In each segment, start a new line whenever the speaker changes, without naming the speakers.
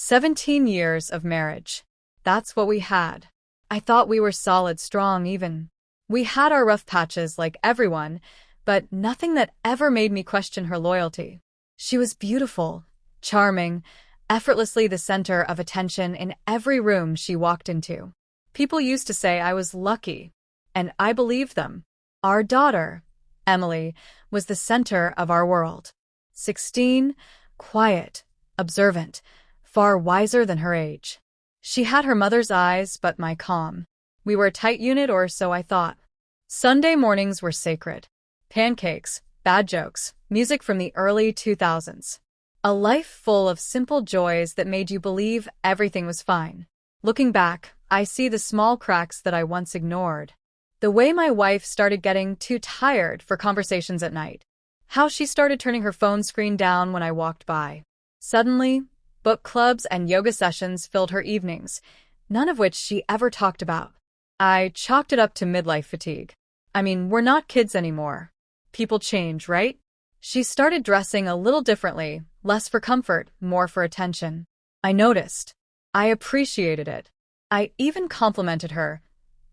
17 years of marriage. That's what we had. I thought we were solid, strong even. We had our rough patches like everyone, but nothing that ever made me question her loyalty. She was beautiful, charming, effortlessly the center of attention in every room she walked into. People used to say I was lucky, and I believed them. Our daughter, Emily, was the center of our world. 16, quiet, observant, far wiser than her age. She had her mother's eyes, but my calm. We were a tight unit, or so I thought. Sunday mornings were sacred. Pancakes, bad jokes, music from the early 2000s. A life full of simple joys that made you believe everything was fine. Looking back, I see the small cracks that I once ignored. The way my wife started getting too tired for conversations at night. How she started turning her phone screen down when I walked by. Suddenly, book clubs and yoga sessions filled her evenings, none of which she ever talked about. I chalked it up to midlife fatigue. I mean, we're not kids anymore. People change, right? She started dressing a little differently, less for comfort, more for attention. I noticed. I appreciated it. I even complimented her,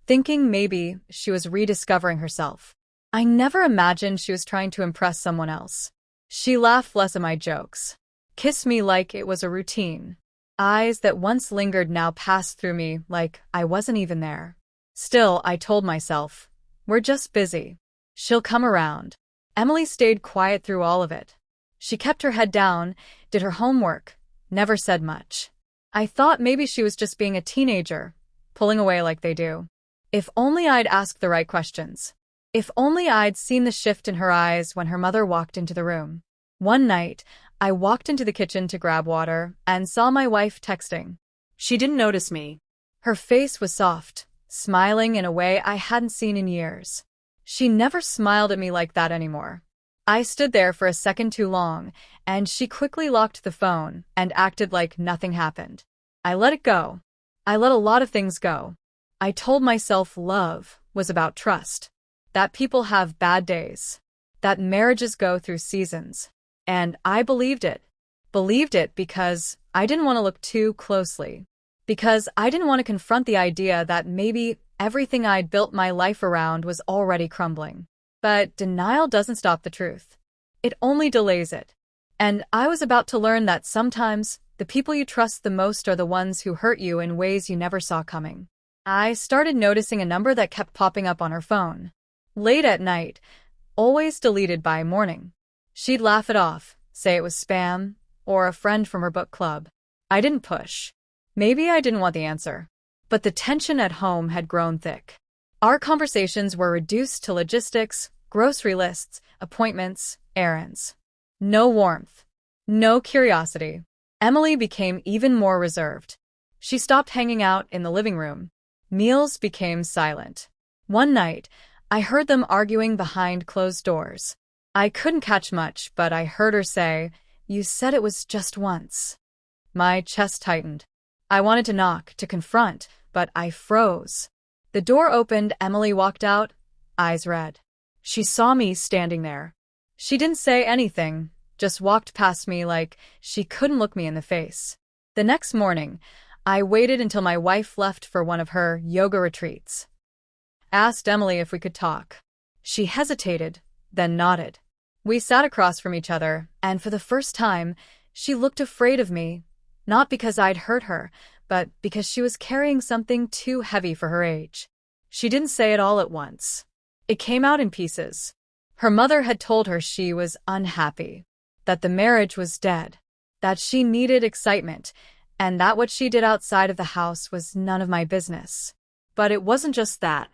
thinking maybe she was rediscovering herself. I never imagined she was trying to impress someone else. She laughed less at my jokes. Kissed me like it was a routine. Eyes that once lingered now passed through me like I wasn't even there. Still, I told myself, we're just busy. She'll come around. Emily stayed quiet through all of it. She kept her head down, did her homework, never said much. I thought maybe she was just being a teenager, pulling away like they do. If only I'd asked the right questions. If only I'd seen the shift in her eyes when her mother walked into the room. One night, I walked into the kitchen to grab water and saw my wife texting. She didn't notice me. Her face was soft, smiling in a way I hadn't seen in years. She never smiled at me like that anymore. I stood there for a second too long, and she quickly locked the phone and acted like nothing happened. I let it go. I let a lot of things go. I told myself love was about trust, that people have bad days, that marriages go through seasons. And I believed it. Believed it because I didn't want to look too closely. Because I didn't want to confront the idea that maybe everything I'd built my life around was already crumbling. But denial doesn't stop the truth. It only delays it. And I was about to learn that sometimes the people you trust the most are the ones who hurt you in ways you never saw coming. I started noticing a number that kept popping up on her phone. Late at night, always deleted by morning. She'd laugh it off, say it was spam, or a friend from her book club. I didn't push. Maybe I didn't want the answer. But the tension at home had grown thick. Our conversations were reduced to logistics, grocery lists, appointments, errands. No warmth. No curiosity. Emily became even more reserved. She stopped hanging out in the living room. Meals became silent. One night, I heard them arguing behind closed doors. I couldn't catch much, but I heard her say, "You said it was just once." My chest tightened. I wanted to knock, to confront, but I froze. The door opened, Emily walked out, eyes red. She saw me standing there. She didn't say anything, just walked past me like she couldn't look me in the face. The next morning, I waited until my wife left for one of her yoga retreats. Asked Emily if we could talk. She hesitated, then nodded. We sat across from each other, and for the first time, she looked afraid of me, not because I'd hurt her, but because she was carrying something too heavy for her age. She didn't say it all at once. It came out in pieces. Her mother had told her she was unhappy, that the marriage was dead, that she needed excitement, and that what she did outside of the house was none of my business. But it wasn't just that.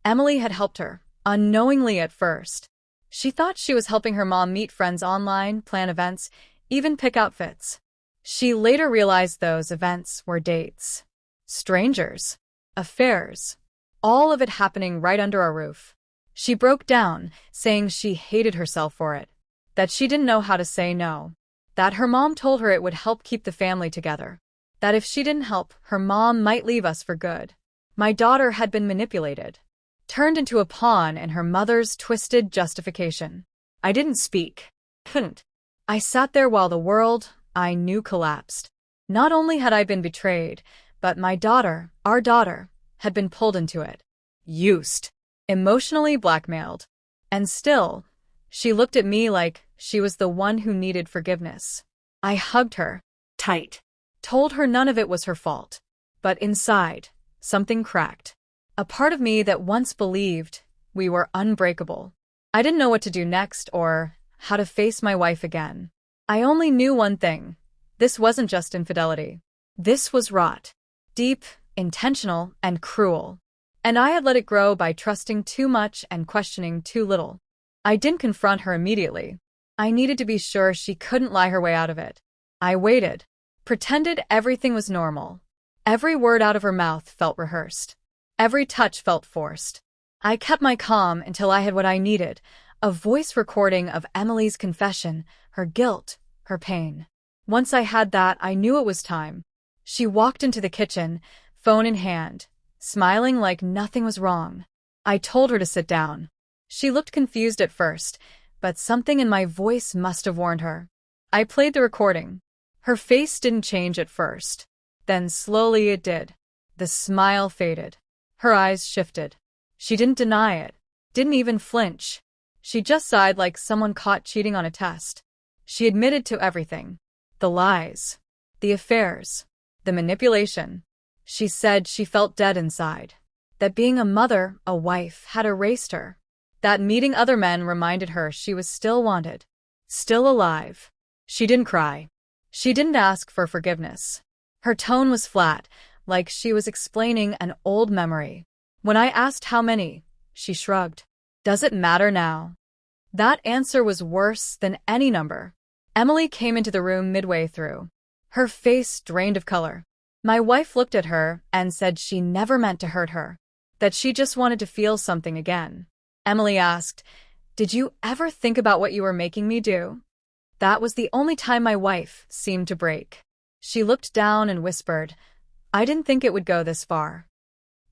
Emily had helped her, unknowingly at first. She thought she was helping her mom meet friends online, plan events, even pick outfits. She later realized those events were dates. Strangers. Affairs. All of it happening right under our roof. She broke down, saying she hated herself for it. That she didn't know how to say no. That her mom told her it would help keep the family together. That if she didn't help, her mom might leave us for good. My daughter had been manipulated. Turned into a pawn in her mother's twisted justification. I didn't speak. Couldn't. I sat there while the world I knew collapsed. Not only had I been betrayed, but my daughter, our daughter, had been pulled into it. Used. Emotionally blackmailed. And still, she looked at me like she was the one who needed forgiveness. I hugged her. Tight. Told her none of it was her fault. But inside, something cracked. A part of me that once believed we were unbreakable. I didn't know what to do next or how to face my wife again. I only knew one thing. This wasn't just infidelity. This was rot. Deep, intentional, and cruel. And I had let it grow by trusting too much and questioning too little. I didn't confront her immediately. I needed to be sure she couldn't lie her way out of it. I waited. Pretended everything was normal. Every word out of her mouth felt rehearsed. Every touch felt forced. I kept my calm until I had what I needed, a voice recording of Emily's confession, her guilt, her pain. Once I had that, I knew it was time. She walked into the kitchen, phone in hand, smiling like nothing was wrong. I told her to sit down. She looked confused at first, but something in my voice must have warned her. I played the recording. Her face didn't change at first. Then slowly it did. The smile faded. Her eyes shifted. She didn't deny it. Didn't even flinch. She just sighed like someone caught cheating on a test. She admitted to everything. The lies. The affairs. The manipulation. She said she felt dead inside. That being a mother, a wife, had erased her. That meeting other men reminded her she was still wanted. Still alive. She didn't cry. She didn't ask for forgiveness. Her tone was flat, like she was explaining an old memory. When I asked how many, she shrugged. Does it matter now? That answer was worse than any number. Emily came into the room midway through. Her face drained of color. My wife looked at her and said she never meant to hurt her. That she just wanted to feel something again. Emily asked, "Did you ever think about what you were making me do?" That was the only time my wife seemed to break. She looked down and whispered, "I didn't think it would go this far."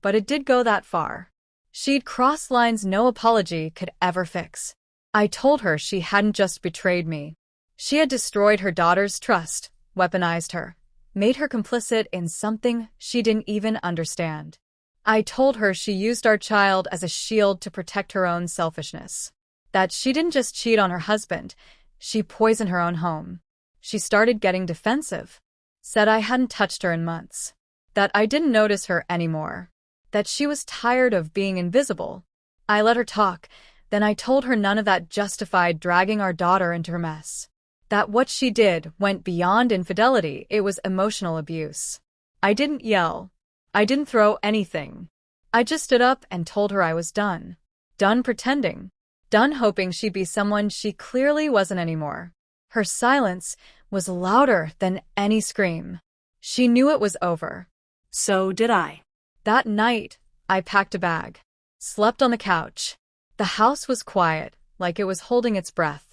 But it did go that far. She'd crossed lines no apology could ever fix. I told her she hadn't just betrayed me. She had destroyed her daughter's trust, weaponized her, made her complicit in something she didn't even understand. I told her she used our child as a shield to protect her own selfishness. That she didn't just cheat on her husband, she poisoned her own home. She started getting defensive. Said I hadn't touched her in months. That I didn't notice her anymore. That she was tired of being invisible. I let her talk, then I told her none of that justified dragging our daughter into her mess. That what she did went beyond infidelity, it was emotional abuse. I didn't yell. I didn't throw anything. I just stood up and told her I was done. Done pretending. Done hoping she'd be someone she clearly wasn't anymore. Her silence was louder than any scream. She knew it was over. So did I. That night, I packed a bag. Slept on the couch. The house was quiet, like it was holding its breath.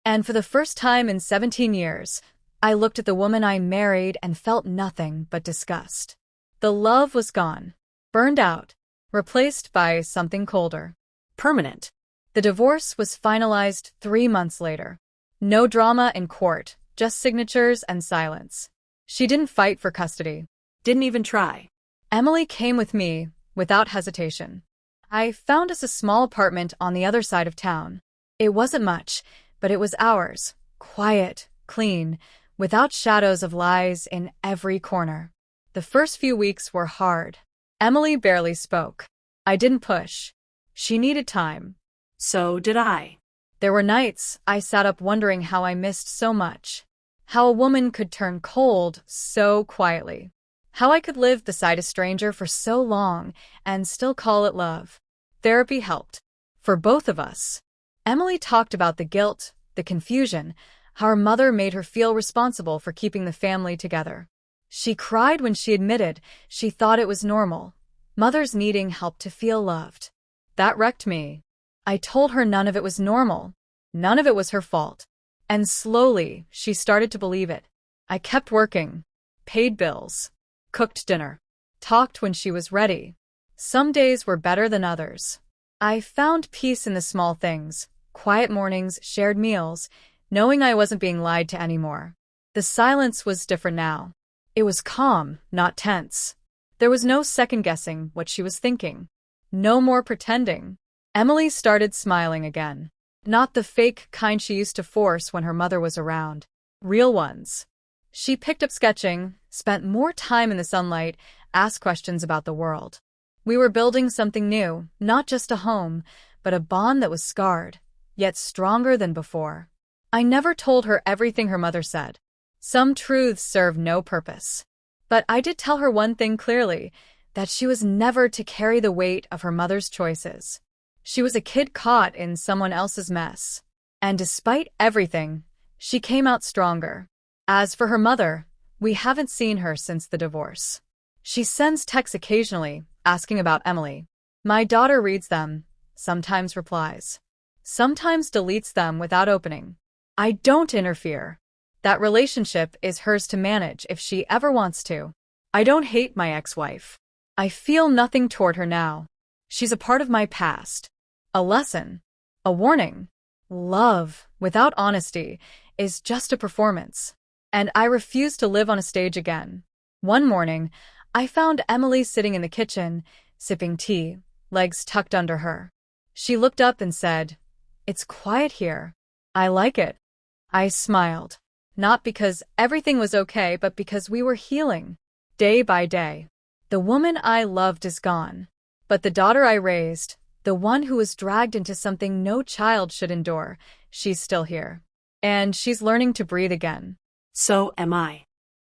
And for the first time in 17 years, I looked at the woman I married and felt nothing but disgust. The love was gone. Burned out. Replaced by something colder. Permanent. The divorce was finalized 3 months later. No drama in court, just signatures and silence. She didn't fight for custody. Didn't even try. Emily came with me, without hesitation. I found us a small apartment on the other side of town. It wasn't much, but it was ours. Quiet, clean, without shadows of lies in every corner. The first few weeks were hard. Emily barely spoke. I didn't push. She needed time. So did I. There were nights I sat up wondering how I missed so much. How a woman could turn cold so quietly. How I could live beside a stranger for so long and still call it love. Therapy helped. For both of us. Emily talked about the guilt, the confusion, how her mother made her feel responsible for keeping the family together. She cried when she admitted she thought it was normal. Mothers needing help to feel loved. That wrecked me. I told her none of it was normal. None of it was her fault. And slowly, she started to believe it. I kept working. Paid bills. Cooked dinner. Talked when she was ready. Some days were better than others. I found peace in the small things. Quiet mornings, shared meals, knowing I wasn't being lied to anymore. The silence was different now. It was calm, not tense. There was no second-guessing what she was thinking. No more pretending. Emily started smiling again. Not the fake kind she used to force when her mother was around. Real ones. She picked up sketching, spent more time in the sunlight, asked questions about the world. We were building something new, not just a home, but a bond that was scarred, yet stronger than before. I never told her everything her mother said. Some truths serve no purpose. But I did tell her one thing clearly, that she was never to carry the weight of her mother's choices. She was a kid caught in someone else's mess. And despite everything, she came out stronger. As for her mother, we haven't seen her since the divorce. She sends texts occasionally, asking about Emily. My daughter reads them, sometimes replies. Sometimes deletes them without opening. I don't interfere. That relationship is hers to manage if she ever wants to. I don't hate my ex-wife. I feel nothing toward her now. She's a part of my past. A lesson. A warning. Love, without honesty, is just a performance. And I refuse to live on a stage again. One morning, I found Emily sitting in the kitchen, sipping tea, legs tucked under her. She looked up and said, "It's quiet here. I like it." I smiled. Not because everything was okay, but because we were healing. Day by day. The woman I loved is gone. But the daughter I raised, the one who was dragged into something no child should endure, she's still here. And she's learning to breathe again.
So am I.